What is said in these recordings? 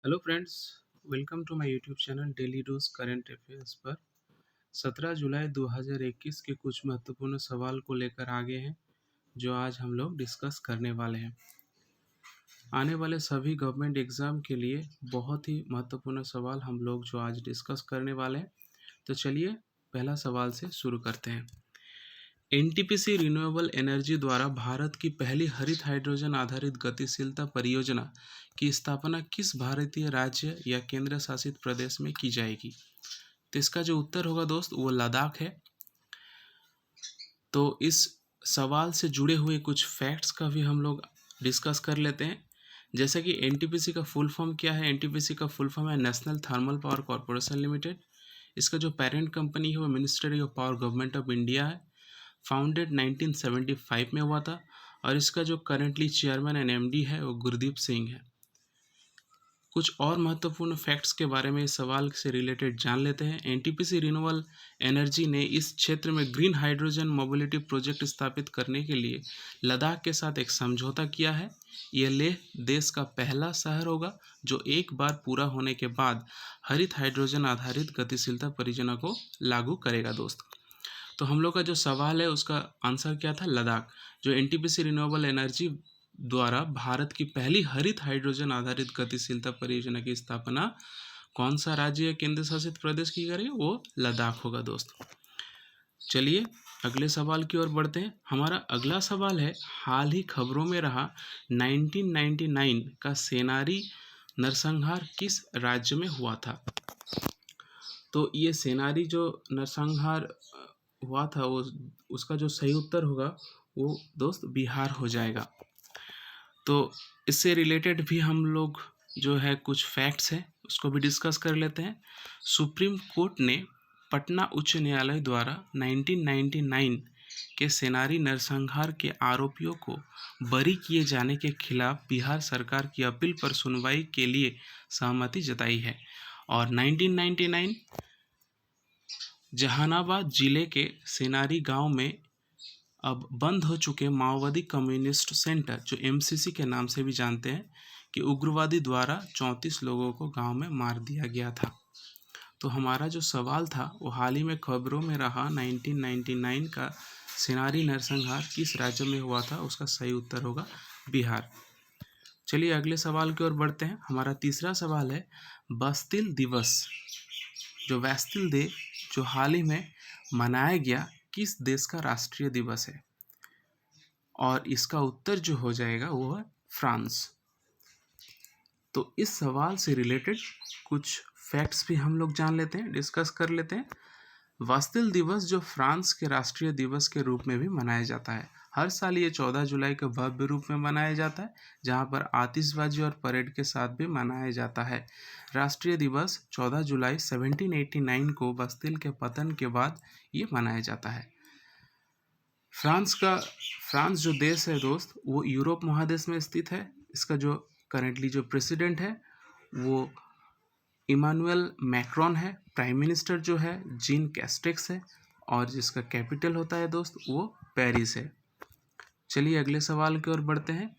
Hello friends, welcome to my YouTube channel daily dose current affairs पर 17 जुलाई 2021 के कुछ महत्वपूर्ण सवाल को लेकर आगे हैं जो आज हम लोग डिस्कस करने वाले हैं। आने वाले सभी गवर्नमेंट एग्ज़ाम के लिए बहुत ही महत्वपूर्ण सवाल हम लोग जो आज डिस्कस करने वाले हैं। तो चलिए पहला सवाल से शुरू करते हैं। एनटीपीसी रिन्यूएबल एनर्जी द्वारा भारत की पहली हरित हाइड्रोजन आधारित गतिशीलता परियोजना की स्थापना किस भारतीय राज्य या केंद्र शासित प्रदेश में की जाएगी? तो इसका जो उत्तर होगा दोस्त वो लद्दाख है। तो इस सवाल से जुड़े हुए कुछ फैक्ट्स का भी हम लोग डिस्कस कर लेते हैं। जैसे कि एनटीपीसी का फुल फॉर्म क्या है? एनटीपीसी का फुल फॉर्म है national thermal power corporation limited. इसका जो पेरेंट कंपनी है वो ministry of power government of India है। फाउंडेड 1975 में हुआ था और इसका जो करेंटली चेयरमैन एंड एमडी है वो गुरदीप सिंह है। कुछ और महत्वपूर्ण फैक्ट्स के बारे में इस सवाल से रिलेटेड जान लेते हैं। एनटीपीसी रिन्यूएबल एनर्जी ने इस क्षेत्र में ग्रीन हाइड्रोजन मोबिलिटी प्रोजेक्ट स्थापित करने के लिए लद्दाख के साथ एक समझौता किया है। यह लेह देश का पहला शहर होगा जो एक बार पूरा होने के बाद हरित हाइड्रोजन आधारित गतिशीलता परियोजना को लागू करेगा दोस्त। तो हम लोग का जो सवाल है उसका आंसर क्या था? लद्दाख। जो एनटीपीसी रिन्यूएबल एनर्जी द्वारा भारत की पहली हरित हाइड्रोजन आधारित गतिशीलता परियोजना की स्थापना कौन सा राज्य या केंद्र शासित प्रदेश की करेगी? वो लद्दाख होगा दोस्त। चलिए अगले सवाल की ओर बढ़ते हैं। हमारा अगला सवाल है, हाल ही खबरों में रहा 1999 का सेनारी नरसंहार किस राज्य में हुआ था? तो ये सेनारी जो नरसंहार हुआ था वो उसका जो सही उत्तर होगा वो दोस्त बिहार हो जाएगा। तो इससे रिलेटेड भी हम लोग जो है कुछ फैक्ट्स हैं उसको भी डिस्कस कर लेते हैं। सुप्रीम कोर्ट ने पटना उच्च न्यायालय द्वारा 1999 के सेनारी नरसंहार के आरोपियों को बरी किए जाने के खिलाफ बिहार सरकार की अपील पर सुनवाई के लिए सहमति जताई है। और 1999 जहानाबाद जिले के सेनारी गांव में अब बंद हो चुके माओवादी कम्युनिस्ट सेंटर जो एमसीसी के नाम से भी जानते हैं कि उग्रवादी द्वारा 34 लोगों को गांव में मार दिया गया था। तो हमारा जो सवाल था वो हाल ही में खबरों में रहा 1999 का सेनारी नरसंहार किस राज्य में हुआ था? उसका सही उत्तर होगा बिहार। चलिए अगले सवाल की ओर बढ़ते हैं। हमारा तीसरा सवाल है, बस्तिल दिवस जो बैस्टिल डे जो हाल ही में मनाया गया किस देश का राष्ट्रीय दिवस है? और इसका उत्तर जो हो जाएगा वो है फ्रांस। तो इस सवाल से रिलेटेड कुछ फैक्ट्स भी हम लोग जान लेते हैं, डिस्कस कर लेते हैं। बास्टिल दिवस जो फ्रांस के राष्ट्रीय दिवस के रूप में भी मनाया जाता है। हर साल ये 14 जुलाई के भव्य रूप में मनाया जाता है जहां पर आतिशबाजी और परेड के साथ भी मनाया जाता है। राष्ट्रीय दिवस 14 जुलाई 1789 को बास्टिल के पतन के बाद ये मनाया जाता है। फ्रांस जो देश है दोस्त वो यूरोप महादेश में स्थित है। इसका जो करेंटली जो प्रेसिडेंट है वो इमानुएल मैक्रोन है। प्राइम मिनिस्टर जो है जीन कैस्टेक्स है और जिसका कैपिटल होता है दोस्त वो पेरिस है। चलिए अगले सवाल की ओर बढ़ते हैं।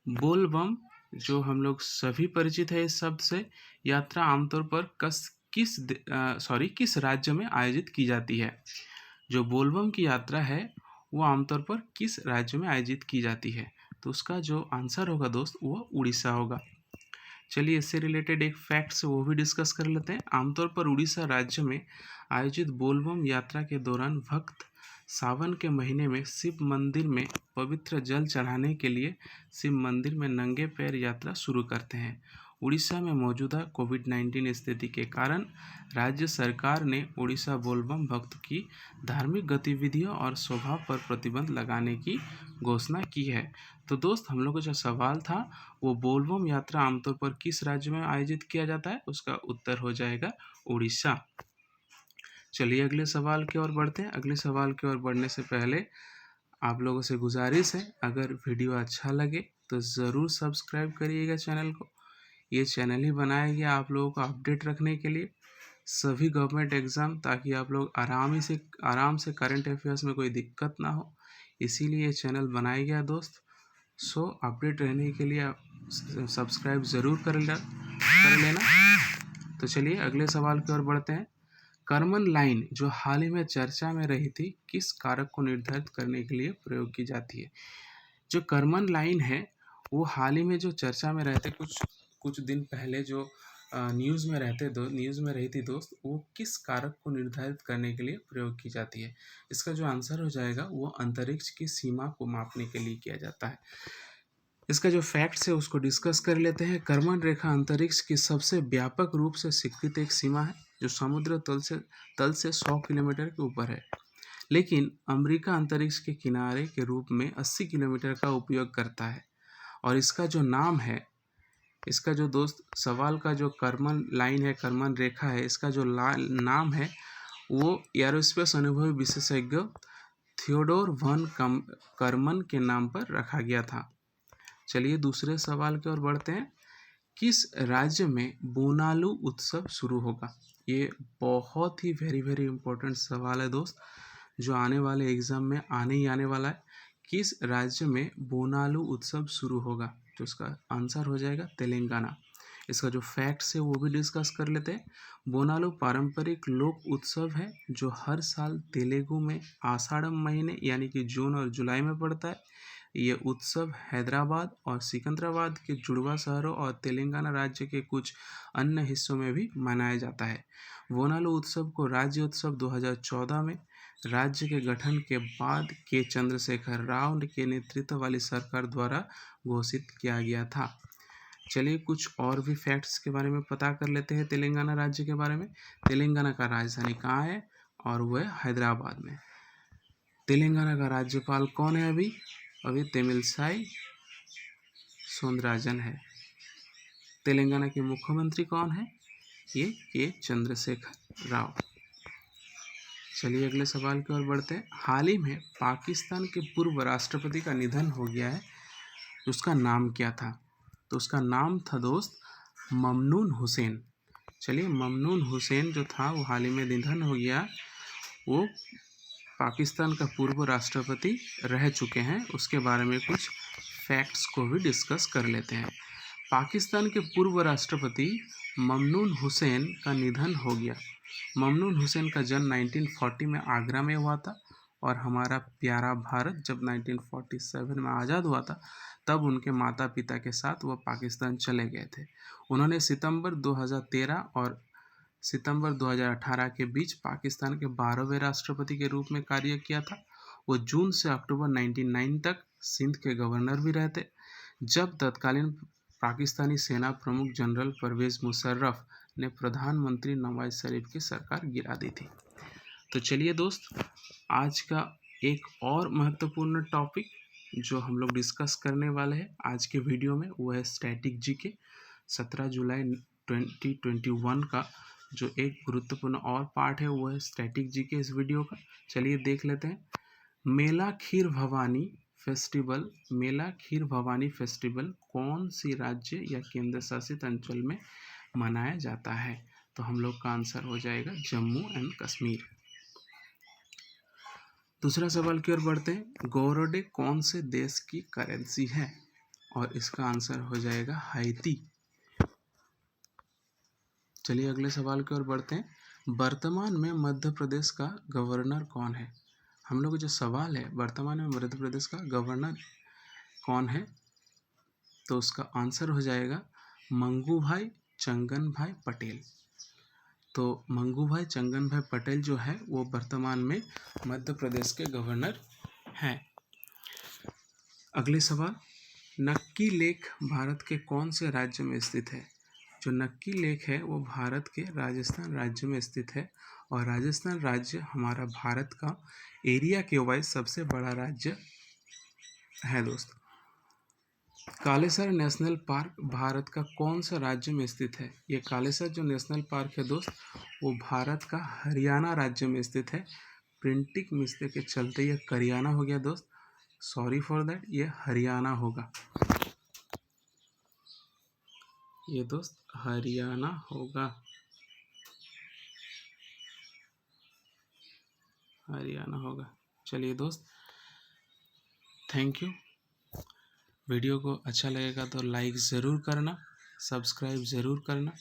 बोल बम जो हम लोग सभी परिचित है इस शब्द से, यात्रा आमतौर पर किस राज्य में आयोजित की जाती है? जो बोलबम की यात्रा है वो आमतौर पर किस राज्य में आयोजित की जाती है? तो उसका जो आंसर होगा दोस्त वो उड़ीसा होगा। चलिए इससे रिलेटेड एक फैक्ट्स वो भी डिस्कस कर लेते हैं। आमतौर पर उड़ीसा राज्य में आयोजित बोलबम यात्रा के दौरान भक्त सावन के महीने में शिव मंदिर में पवित्र जल चढ़ाने के लिए शिव मंदिर में नंगे पैर यात्रा शुरू करते हैं। उड़ीसा में मौजूदा कोविड-19 स्थिति के कारण राज्य सरकार ने उड़ीसा बोलबम भक्त की धार्मिक गतिविधियों और स्वभाव पर प्रतिबंध लगाने की घोषणा की है। तो दोस्त हम लोग का जो सवाल था वो बोलबम यात्रा आमतौर पर किस राज्य में आयोजित किया जाता है? उसका उत्तर हो जाएगा उड़ीसा। चलिए अगले सवाल की ओर बढ़ते हैं। अगले सवाल की ओर बढ़ने से पहले आप लोगों से गुजारिश है, अगर वीडियो अच्छा लगे तो ज़रूर सब्सक्राइब करिएगा चैनल को। ये चैनल ही बनाया गया आप लोगों को अपडेट रखने के लिए सभी गवर्नमेंट एग्ज़ाम, ताकि आप लोग आराम से करंट अफेयर्स में कोई दिक्कत ना हो, इसीलिए ये चैनल बनाया गया दोस्त। सो अपडेट रहने के लिए आप सब्सक्राइब ज़रूर करेगा। कर लेना। तो चलिए अगले सवाल की ओर बढ़ते हैं। कर्मन लाइन जो हाल ही में चर्चा में रही थी, किस कारक को निर्धारित करने के लिए प्रयोग की जाती है? जो कर्मन लाइन है वो हाल ही में जो चर्चा में रहते, कुछ कुछ दिन पहले जो न्यूज़ में न्यूज़ में रही थी दोस्त, वो किस कारक को निर्धारित करने के लिए प्रयोग की जाती है? इसका जो आंसर हो जाएगा वो अंतरिक्ष की सीमा को मापने के लिए किया जाता है। इसका जो फैक्ट्स है उसको डिस्कस कर लेते हैं। कर्मन रेखा अंतरिक्ष की सबसे व्यापक रूप से स्वीकृत एक सीमा है जो समुद्र तल से 100 किलोमीटर के ऊपर है, लेकिन अमेरिका अंतरिक्ष के किनारे के रूप में 80 किलोमीटर का उपयोग करता है। और इसका जो नाम है, इसका जो दोस्त सवाल का जो कर्मन लाइन है, कर्मन रेखा है, इसका जो नाम है वो एरोस्पेस अनुभवी विशेषज्ञ थियोडोर वन कर्मन के नाम पर रखा गया था। चलिए दूसरे सवाल की ओर बढ़ते हैं। किस राज्य में बोनालू उत्सव शुरू होगा? ये बहुत ही वेरी इंपॉर्टेंट सवाल है दोस्त, जो आने वाले एग्जाम में आने ही आने वाला है। किस राज्य में बोनालू उत्सव शुरू होगा? तो इसका आंसर हो जाएगा तेलंगाना। इसका जो फैक्ट्स है वो भी डिस्कस कर लेते हैं। बोनालू पारंपरिक लोक उत्सव है जो हर साल तेलुगु में आषाढ़ महीने यानी कि जून और जुलाई में पड़ता है। ये उत्सव हैदराबाद और सिकंदराबाद के जुड़वा शहरों और तेलंगाना राज्य के कुछ अन्य हिस्सों में भी मनाया जाता है। बोनालू उत्सव को राज्य उत्सव 2014 में राज्य के गठन के बाद के चंद्रशेखर राव के नेतृत्व वाली सरकार द्वारा घोषित किया गया था। चलिए कुछ और भी फैक्ट्स के बारे में पता कर लेते हैं तेलंगाना राज्य के बारे में। तेलंगाना का राजधानी कहाँ है? और वो है हैदराबाद में। तेलंगाना का राज्यपाल कौन है? अभी तमिलसाई सौंदरराजन है। तेलंगाना के मुख्यमंत्री कौन है? ये के चंद्रशेखर राव। चलिए अगले सवाल की ओर बढ़ते हैं। हाल ही में पाकिस्तान के पूर्व राष्ट्रपति का निधन हो गया है, उसका नाम क्या था? तो उसका नाम था दोस्त ममनून हुसैन। चलिए ममनून हुसैन जो था वो हाल ही में निधन हो गया। वो पाकिस्तान का पूर्व राष्ट्रपति रह चुके हैं, उसके बारे में कुछ फैक्ट्स को भी डिस्कस कर लेते हैं। पाकिस्तान के पूर्व राष्ट्रपति ममनून हुसैन का निधन हो गया। ममनून हुसैन का जन्म 1940 में आगरा में हुआ था और हमारा प्यारा भारत जब 1947 में आज़ाद हुआ था तब उनके माता पिता के साथ वो पाकिस्तान चले गए थे। उन्होंने सितंबर 2013 और सितंबर 2018 के बीच पाकिस्तान के 12वें राष्ट्रपति के रूप में कार्य किया था। वो जून से अक्टूबर 1999 तक सिंध के गवर्नर भी रहे थे, जब तत्कालीन पाकिस्तानी सेना प्रमुख जनरल परवेज़ मुशर्रफ ने प्रधानमंत्री नवाज शरीफ की सरकार गिरा दी थी। तो चलिए दोस्त, आज का एक और महत्वपूर्ण टॉपिक जो हम लोग डिस्कस करने वाले हैं आज के वीडियो में वो है स्टैटिक जीके। 17 जुलाई 2021 का जो एक गुरुत्वपूर्ण और पार्ट है वो है स्टैटिक जीके इस वीडियो का। चलिए देख लेते हैं। मेला खीर भवानी फेस्टिवल कौन सी राज्य या केंद्र शासित अंचल में मनाया जाता है? तो हम लोग का आंसर हो जाएगा जम्मू एंड कश्मीर। दूसरा सवाल की ओर बढ़ते हैं। गोरडे कौन से देश की करेंसी है? और इसका आंसर हो जाएगा हैती। चलिए अगले सवाल की ओर बढ़ते हैं। वर्तमान में मध्य प्रदेश का गवर्नर कौन है? हम लोग जो सवाल है वर्तमान में मध्य प्रदेश का गवर्नर कौन है, तो उसका आंसर हो जाएगा मंगूभाई चंगनभाई पटेल। तो मंगूभाई चंगनभाई पटेल जो है वो वर्तमान में मध्य प्रदेश के गवर्नर हैं। अगले सवाल। नक्की लेक भारत के कौन से राज्य में स्थित है? जो नक्की लेक है वो भारत के राजस्थान राज्य में स्थित है और राजस्थान राज्य हमारा भारत का एरिया के वाइज सबसे बड़ा राज्य है दोस्त। कालेसर नेशनल पार्क भारत का कौन सा राज्य में स्थित है? ये कालेसर जो नेशनल पार्क है दोस्त वो भारत का हरियाणा राज्य में स्थित है। प्रिंटिंग मिस्टेक के चलते ये करियाना हो गया दोस्त, सॉरी फॉर दैट, ये हरियाणा होगा। ये दोस्त हरियाणा होगा, हरियाणा होगा। चलिए दोस्त, थैंक यू। वीडियो को अच्छा लगेगा तो लाइक ज़रूर करना, सब्सक्राइब ज़रूर करना।